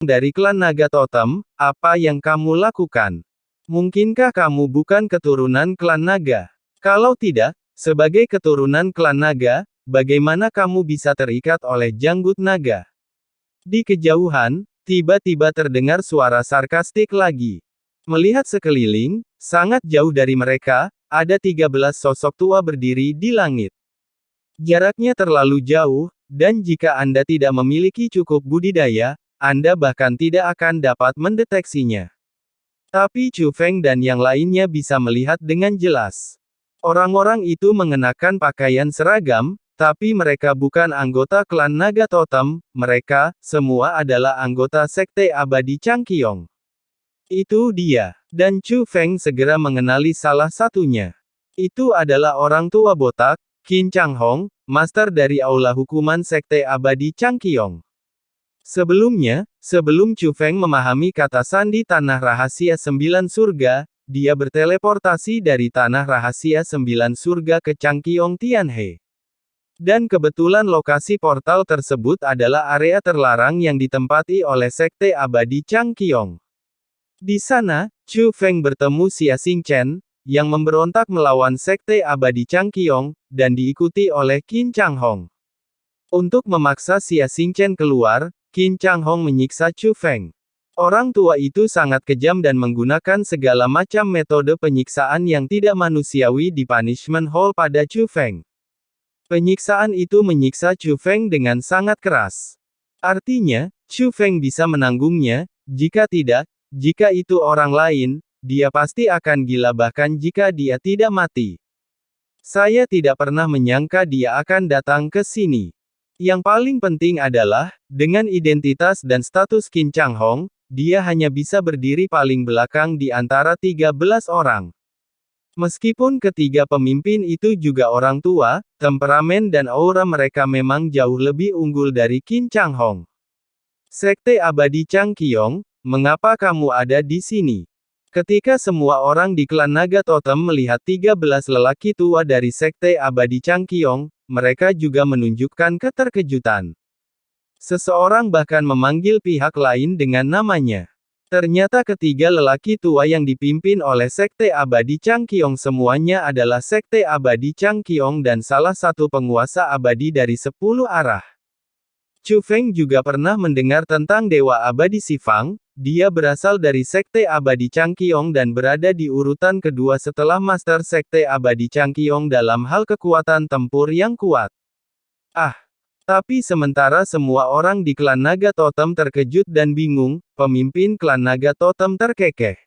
dari klan naga totem, apa yang kamu lakukan? Mungkinkah kamu bukan keturunan klan naga? Kalau tidak, sebagai keturunan klan naga, bagaimana kamu bisa terikat oleh janggut naga? Di kejauhan, tiba-tiba terdengar suara sarkastik lagi. Melihat sekeliling, sangat jauh dari mereka, ada 13 sosok tua berdiri di langit. Jaraknya terlalu jauh, dan jika Anda tidak memiliki cukup budidaya, Anda bahkan tidak akan dapat mendeteksinya. Tapi Chu Feng dan yang lainnya bisa melihat dengan jelas. Orang-orang itu mengenakan pakaian seragam, tapi mereka bukan anggota klan Naga Totem, mereka semua adalah anggota Sekte Abadi Changqiong. Itu dia. Dan Chu Feng segera mengenali salah satunya. Itu adalah orang tua botak, Qin Changhong, master dari Aula Hukuman Sekte Abadi Changqiong. Sebelumnya, sebelum Chu Feng memahami kata sandi Tanah Rahasia Sembilan Surga, dia berteleportasi dari Tanah Rahasia Sembilan Surga ke Changqiong Tianhe. Dan kebetulan lokasi portal tersebut adalah area terlarang yang ditempati oleh Sekte Abadi Changqiong. Di sana, Chu Feng bertemu Xia Xingchen, yang memberontak melawan Sekte Abadi Changqiong, dan diikuti oleh Qin Changhong. Untuk memaksa Xia Xingchen keluar, Qin Changhong menyiksa Chu Feng. Orang tua itu sangat kejam dan menggunakan segala macam metode penyiksaan yang tidak manusiawi di Punishment Hall pada Chu Feng. Penyiksaan itu menyiksa Chu Feng dengan sangat keras. Artinya, Chu Feng bisa menanggungnya, jika tidak, jika itu orang lain, dia pasti akan gila bahkan jika dia tidak mati. Saya tidak pernah menyangka dia akan datang ke sini. Yang paling penting adalah, dengan identitas dan status Qin Changhong, dia hanya bisa berdiri paling belakang di antara 13 orang. Meskipun ketiga pemimpin itu juga orang tua, temperamen dan aura mereka memang jauh lebih unggul dari Qin Changhong. Sekte Abadi Changqiong, mengapa kamu ada di sini? Ketika semua orang di klan Naga Totem melihat 13 lelaki tua dari Sekte Abadi Changqiong, mereka juga menunjukkan keterkejutan. Seseorang bahkan memanggil pihak lain dengan namanya. Ternyata ketiga lelaki tua yang dipimpin oleh Sekte Abadi Changqiong semuanya adalah Sekte Abadi Changqiong dan salah satu penguasa abadi dari 10 arah. Chu Feng juga pernah mendengar tentang Dewa Abadi Xifang, dia berasal dari Sekte Abadi Changqiong dan berada di urutan kedua setelah Master Sekte Abadi Changqiong dalam hal kekuatan tempur yang kuat. Tapi sementara semua orang di klan Naga Totem terkejut dan bingung, pemimpin klan Naga Totem terkekeh.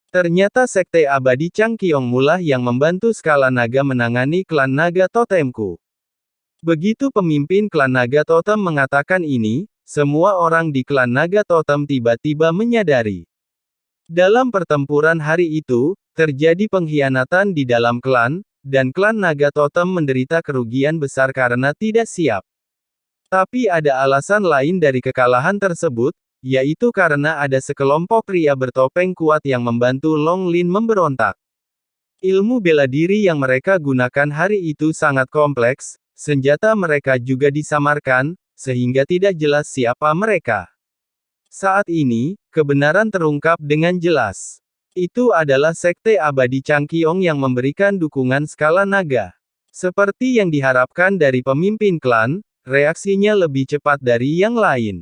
Ternyata Sekte Abadi Changqiong mulah yang membantu Skala Naga menangani klan Naga Totemku. Begitu pemimpin klan Naga Totem mengatakan ini, semua orang di klan Naga Totem tiba-tiba menyadari. Dalam pertempuran hari itu, terjadi pengkhianatan di dalam klan, dan klan Naga Totem menderita kerugian besar karena tidak siap. Tapi ada alasan lain dari kekalahan tersebut, yaitu karena ada sekelompok pria bertopeng kuat yang membantu Long Lin memberontak. Ilmu bela diri yang mereka gunakan hari itu sangat kompleks, senjata mereka juga disamarkan, sehingga tidak jelas siapa mereka. Saat ini, kebenaran terungkap dengan jelas. Itu adalah Sekte Abadi Changqiong yang memberikan dukungan Skala Naga. Seperti yang diharapkan dari pemimpin klan, reaksinya lebih cepat dari yang lain.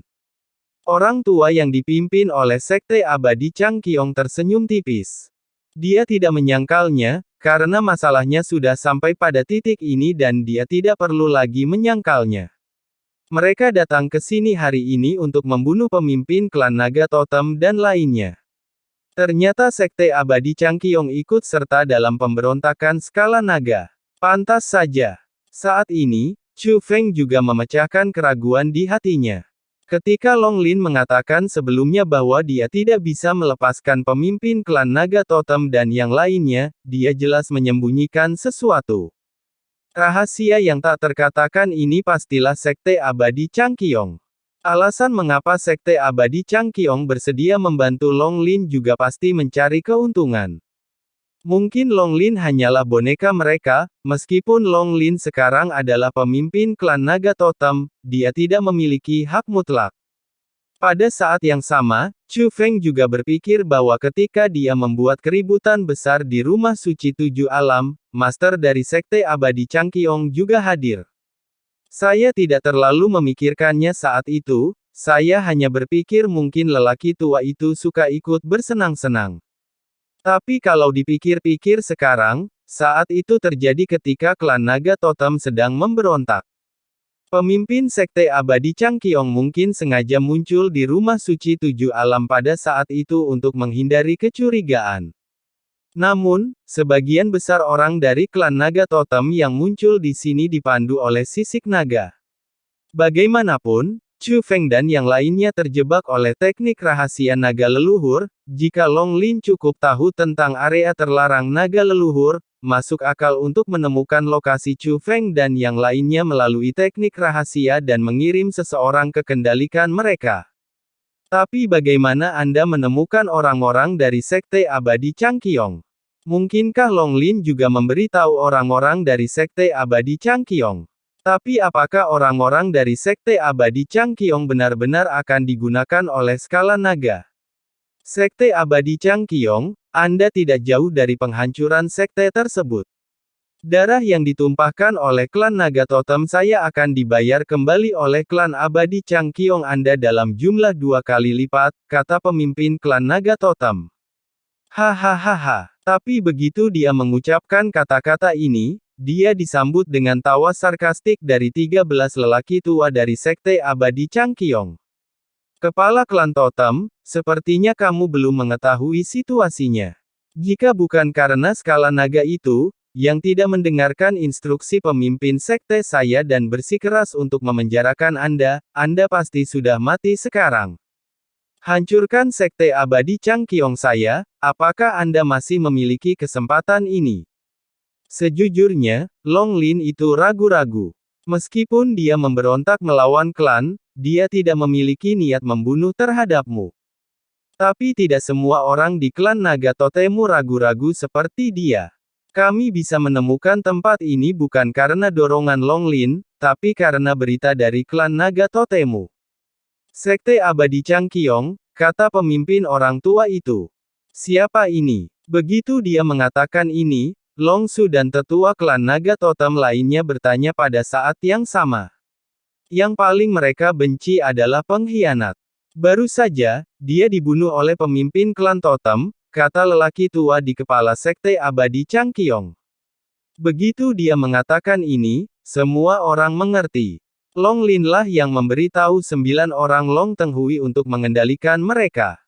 Orang tua yang dipimpin oleh Sekte Abadi Changqiong tersenyum tipis. Dia tidak menyangkalnya, karena masalahnya sudah sampai pada titik ini dan dia tidak perlu lagi menyangkalnya. Mereka datang ke sini hari ini untuk membunuh pemimpin klan Naga Totem dan lainnya. Ternyata Sekte Abadi Changqiong ikut serta dalam pemberontakan Skala Naga. Pantas saja. Saat ini, Chu Feng juga memecahkan keraguan di hatinya. Ketika Long Lin mengatakan sebelumnya bahwa dia tidak bisa melepaskan pemimpin klan Naga Totem dan yang lainnya, dia jelas menyembunyikan sesuatu. Rahasia yang tak terkatakan ini pastilah Sekte Abadi Changqiong. Alasan mengapa Sekte Abadi Changqiong bersedia membantu Long Lin juga pasti mencari keuntungan. Mungkin Long Lin hanyalah boneka mereka, meskipun Long Lin sekarang adalah pemimpin klan Naga Totem, dia tidak memiliki hak mutlak. Pada saat yang sama, Chu Feng juga berpikir bahwa ketika dia membuat keributan besar di rumah suci tujuh alam, master dari Sekte Abadi Changqiong juga hadir. Saya tidak terlalu memikirkannya saat itu, saya hanya berpikir mungkin lelaki tua itu suka ikut bersenang-senang. Tapi kalau dipikir-pikir sekarang, saat itu terjadi ketika klan Naga Totem sedang memberontak. Pemimpin Sekte Abadi Changqiong mungkin sengaja muncul di rumah suci tujuh alam pada saat itu untuk menghindari kecurigaan. Namun, sebagian besar orang dari klan Naga Totem yang muncul di sini dipandu oleh sisik naga. Bagaimanapun, Chu Feng dan yang lainnya terjebak oleh teknik rahasia naga leluhur. Jika Long Lin cukup tahu tentang area terlarang naga leluhur, masuk akal untuk menemukan lokasi Chu Feng dan yang lainnya melalui teknik rahasia dan mengirim seseorang ke kendalikan mereka. Tapi bagaimana Anda menemukan orang-orang dari Sekte Abadi Changqiong? Mungkinkah Long Lin juga memberitahu orang-orang dari Sekte Abadi Changqiong? Tapi apakah orang-orang dari Sekte Abadi Changqiong benar-benar akan digunakan oleh skala naga? Sekte Abadi Changqiong, Anda tidak jauh dari penghancuran sekte tersebut. Darah yang ditumpahkan oleh klan Naga Totem saya akan dibayar kembali oleh klan Abadi Changqiong Anda dalam jumlah 2 kali lipat, kata pemimpin klan Naga Totem. Hahaha. Tapi begitu dia mengucapkan kata-kata ini, dia disambut dengan tawa sarkastik dari 13 lelaki tua dari Sekte Abadi Changqiong. Kepala klan Totem, sepertinya kamu belum mengetahui situasinya. Jika bukan karena skala naga itu, yang tidak mendengarkan instruksi pemimpin sekte saya dan bersikeras untuk memenjarakan Anda pasti sudah mati sekarang. Hancurkan Sekte Abadi Changqiong saya, apakah Anda masih memiliki kesempatan ini? Sejujurnya, Long Lin itu ragu-ragu. Meskipun dia memberontak melawan klan, dia tidak memiliki niat membunuh terhadapmu. Tapi tidak semua orang di klan Naga Totemu ragu-ragu seperti dia. Kami bisa menemukan tempat ini bukan karena dorongan Long Lin, tapi karena berita dari klan Naga Totemu. Sekte Abadi Changqiong, kata pemimpin orang tua itu. Siapa ini? Begitu dia mengatakan ini, Long Su dan tetua klan Naga Totem lainnya bertanya pada saat yang sama. Yang paling mereka benci adalah pengkhianat. Baru saja, dia dibunuh oleh pemimpin klan Totem, kata lelaki tua di kepala Sekte Abadi Changqiong. Begitu dia mengatakan ini, semua orang mengerti. Long Lin lah yang memberitahu 9 orang Long Tenghui untuk mengendalikan mereka.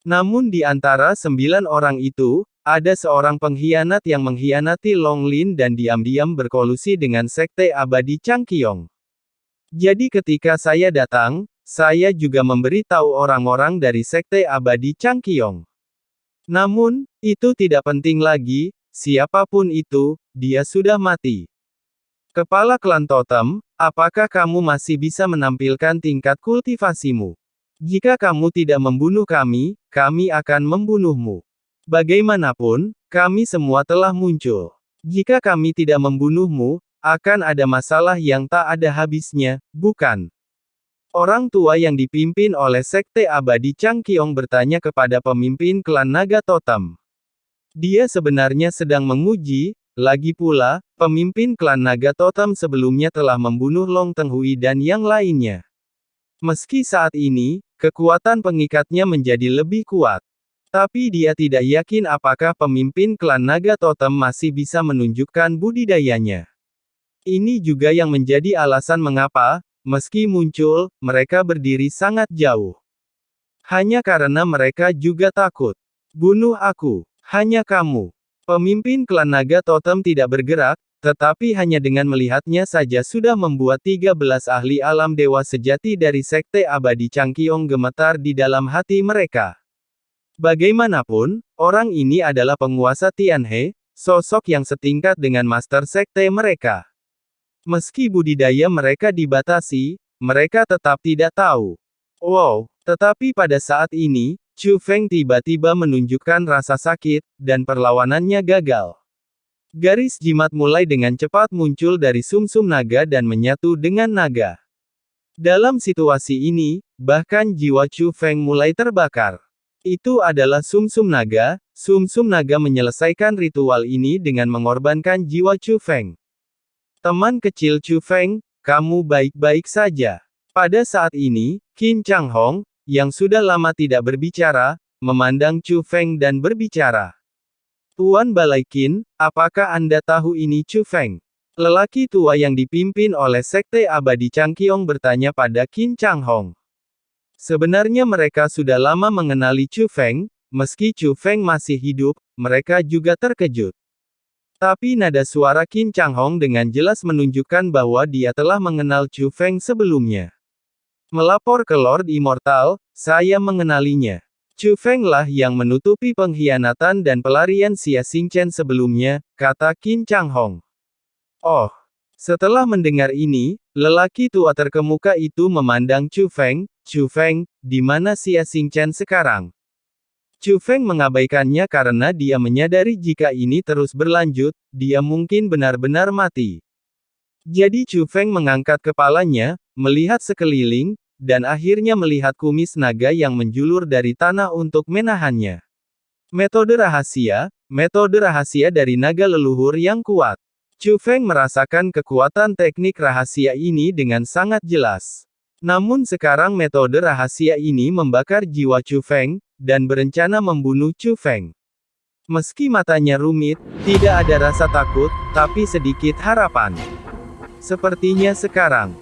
Namun di antara 9 orang itu, ada seorang pengkhianat yang mengkhianati Long Lin dan diam-diam berkolusi dengan Sekte Abadi Changqiong. Jadi ketika saya datang, saya juga memberitahu orang-orang dari Sekte Abadi Changqiong. Namun, itu tidak penting lagi, siapapun itu, dia sudah mati. Kepala klan Totem, apakah kamu masih bisa menampilkan tingkat kultivasimu? Jika kamu tidak membunuh kami akan membunuhmu. Bagaimanapun, kami semua telah muncul. Jika kami tidak membunuhmu, akan ada masalah yang tak ada habisnya, bukan? Orang tua yang dipimpin oleh Sekte Abadi Changqiong bertanya kepada pemimpin klan Naga Totem. Dia sebenarnya sedang menguji, lagi pula, pemimpin klan Naga Totem sebelumnya telah membunuh Long Tenghui dan yang lainnya. Meski saat ini, kekuatan pengikatnya menjadi lebih kuat. Tapi dia tidak yakin apakah pemimpin klan Naga Totem masih bisa menunjukkan budidayanya. Ini juga yang menjadi alasan mengapa, meski muncul, mereka berdiri sangat jauh. Hanya karena mereka juga takut. Bunuh aku. Hanya kamu. Pemimpin klan Naga Totem tidak bergerak, tetapi hanya dengan melihatnya saja sudah membuat 13 ahli alam dewa sejati dari Sekte Abadi Changqiong gemetar di dalam hati mereka. Bagaimanapun, orang ini adalah penguasa Tianhe, sosok yang setingkat dengan master sekte mereka. Meski budidaya mereka dibatasi, mereka tetap tidak tahu. Wow, tetapi pada saat ini, Chu Feng tiba-tiba menunjukkan rasa sakit, dan perlawanannya gagal. Garis jimat mulai dengan cepat muncul dari sumsum naga dan menyatu dengan naga. Dalam situasi ini, bahkan jiwa Chu Feng mulai terbakar. Itu adalah sumsum naga. Sumsum naga menyelesaikan ritual ini dengan mengorbankan jiwa Chu Feng. Teman kecil Chu Feng, kamu baik-baik saja. Pada saat ini, Qin Chang Hong, yang sudah lama tidak berbicara, memandang Chu Feng dan berbicara. Tuan Balai Qin, apakah Anda tahu ini Chu Feng? Lelaki tua yang dipimpin oleh Sekte Abadi Changqiong bertanya pada Qin Chang Hong. Sebenarnya mereka sudah lama mengenali Chu Feng, meski Chu Feng masih hidup, mereka juga terkejut. Tapi nada suara Qin Chang Hong dengan jelas menunjukkan bahwa dia telah mengenal Chu Feng sebelumnya. Melapor ke Lord Immortal, saya mengenalinya. Chu Feng lah yang menutupi pengkhianatan dan pelarian Xia Xingchen sebelumnya, kata Qin Chang Hong. Oh. Setelah mendengar ini, lelaki tua terkemuka itu memandang Chu Feng. Chu Feng, di mana Xia Xingchen sekarang? Chu Feng mengabaikannya karena dia menyadari jika ini terus berlanjut, dia mungkin benar-benar mati. Jadi Chu Feng mengangkat kepalanya, melihat sekeliling, dan akhirnya melihat kumis naga yang menjulur dari tanah untuk menahannya. Metode rahasia dari naga leluhur yang kuat. Chu Feng merasakan kekuatan teknik rahasia ini dengan sangat jelas. Namun sekarang metode rahasia ini membakar jiwa Chu Feng, dan berencana membunuh Chu Feng. Meski matanya rumit, tidak ada rasa takut, tapi sedikit harapan. Sepertinya sekarang,